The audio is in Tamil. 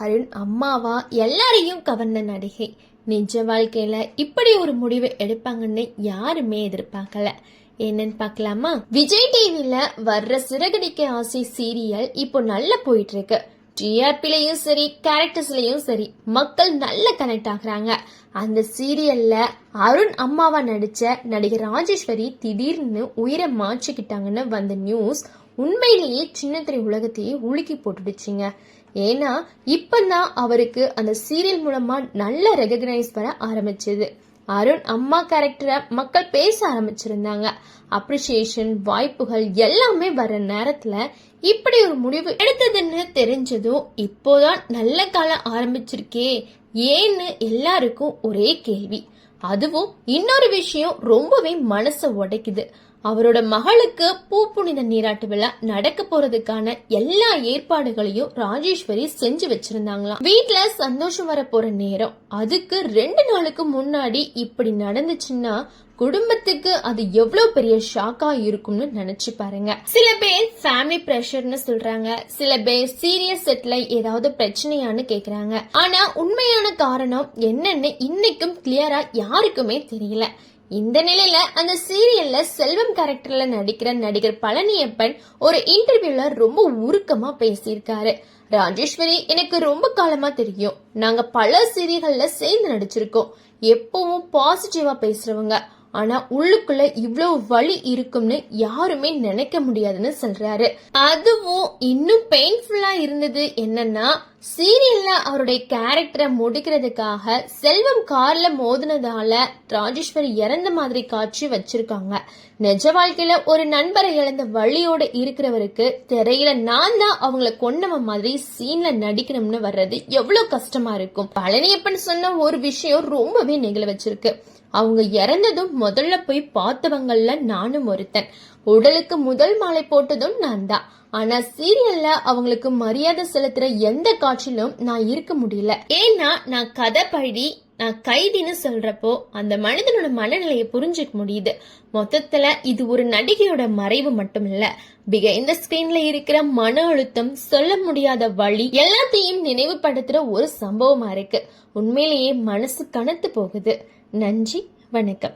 அருண் அம்மாவா எல்லாரையும் கவர்ந்த நடிகை. நிஜ வாழ்க்கையில இப்படி ஒரு முடிவு எடுப்பாங்கன்னு யாருமே எதிர்பார்க்கல. என்னன்னு பார்க்கலாமா? விஜய் டிவில வர்ற சிறகடிக்க ஆசை சீரியல் இப்போ நல்லா போயிட்டு இருக்கு. டிஆர்பிலையும் சரி, கேரக்டர்ஸ்லயும் சரி, மக்கள் நல்ல கனெக்ட் ஆகுறாங்க. அந்த சீரியல்ல அருண் அம்மாவா நடிச்ச நடிகர் ராஜேஸ்வரி திடீர்னு உயிரை மாற்றிக்கிட்டாங்கன்னு வந்த நியூஸ் உண்மையிலேயே சின்னத்திரை உலகத்தையே உலுக்கி போட்டுடுச்சுங்க. ஏன்னா இப்பதான் அவருக்கு அந்த சீரியல் மூலமா நல்ல ரெகக்னைஸ் வர ஆரம்பிச்சது. அருண் அம்மா கேரக்டரை மக்கள் பேச ஆரம்பிச்சிருந்தாங்க. அப்ரிசியேஷன், வாய்ப்புகள் எல்லாமே வர நேரத்துல இப்படி ஒரு முடிவு எடுத்ததுன்னு தெரிஞ்சதும் இப்போதான் நல்ல காலம் ஆரம்பிச்சிருக்கே ஏன்னு எல்லாருக்கும் ஒரே கேள்வி. அதுவும் இன்னொரு விஷயம் ரொம்பவே மனசை உடைக்குது. அவரோட மகளுக்கு பூப்புனித நீராட்டு விழா நடக்க போறதுக்கான எல்லா ஏற்பாடுகளையும் ராஜேஸ்வரி செஞ்சு வச்சிருந்தாங்களாம். வீட்டுல சந்தோஷம் வர போற நேரம், அதுக்கு 2 நாளுக்கு முன்னாடி இப்படி நடந்துச்சுன்னா குடும்பத்துக்கு அது எவ்வளவு பெரிய ஷாக்கா இருக்கும்னு நினைச்சு பாருங்க. சில பேர் ஃபேமிலி பிரஷர்னு சொல்றாங்க, சில பேர் சீரியஸ் செட்ல ஏதாவது பிரச்சனையான்னு கேக்குறாங்க. ஆனா உண்மையான காரணம் என்னன்னு இன்னைக்கும் கிளியரா யாருக்குமே தெரியல. இந்த நிலையில அந்த சீரியல்ல செல்வம் கேரக்டர்ல நடிக்கிற நடிகர் பழனியப்பன் ஒரு இன்டர்வியூல ரொம்ப உருக்கமா பேசியிருக்காரு. ராஜேஸ்வரி எனக்கு ரொம்ப காலமா தெரியும். நாங்க பல சீரியல்கள்ல சேர்ந்து நடிச்சிருக்கோம். எப்பவும் பாசிட்டிவா பேசுறவங்க. ஆனா உள்ளுக்குள்ள இவ்வளவு வலி இருக்கும்னு யாருமே நினைக்க முடியாதுன்னு சொல்றாரு. அதுவும் இன்னும் பெயின்ஃபுல்லா இருந்தது என்னன்னா, சீரியல்ல அவருடைய கேரக்டரை முடிக்கிறதுக்காக செல்வம் கார்ல மோதினதால ராஜேஸ்வரி இறந்த மாதிரி காட்சி வச்சிருக்காங்க. நிஜ வாழ்க்கையில ஒரு நண்பரை இழந்த வழியோட இருக்கிறவருக்கு திரையில நான் தான் அவங்கள கொண்டவ மாதிரி சீன்ல நடிக்கணும்னு வர்றது எவ்வளவு கஷ்டமா இருக்கும். பழனியப்பன் சொன்ன ஒரு விஷயம் ரொம்பவே நெகிழ வச்சிருக்கு. அவங்க இறந்ததும் முதல்ல போய் பார்த்தவங்கள்ல நானும் ஒருத்தன். உடலுக்கு முதல் மாலை போட்டதும் நான் தான். ஆனா சீரியல்ல அவங்களுக்கு மரியாதை செலுத்துற எந்த காட்சியிலும் நான் இருக்க முடியல. ஏன்னா நான் கதை பழி, நான் கைதின்னு சொல்றப்போ அந்த மனிதனோட மனநிலையை புரிஞ்சுக்க முடியுது. மொத்தத்துல இது ஒரு நடிகையோட மறைவு மட்டும் இல்ல, பிகைண்ட் ஸ்கிரீன்ல இருக்கிற மன அழுத்தம், சொல்ல முடியாத வழி எல்லாத்தையும் நினைவுபடுத்துற ஒரு சம்பவமா இருக்கு. உண்மையிலேயே மனசு கனத்து போகுது. நன்றி, வணக்கம்.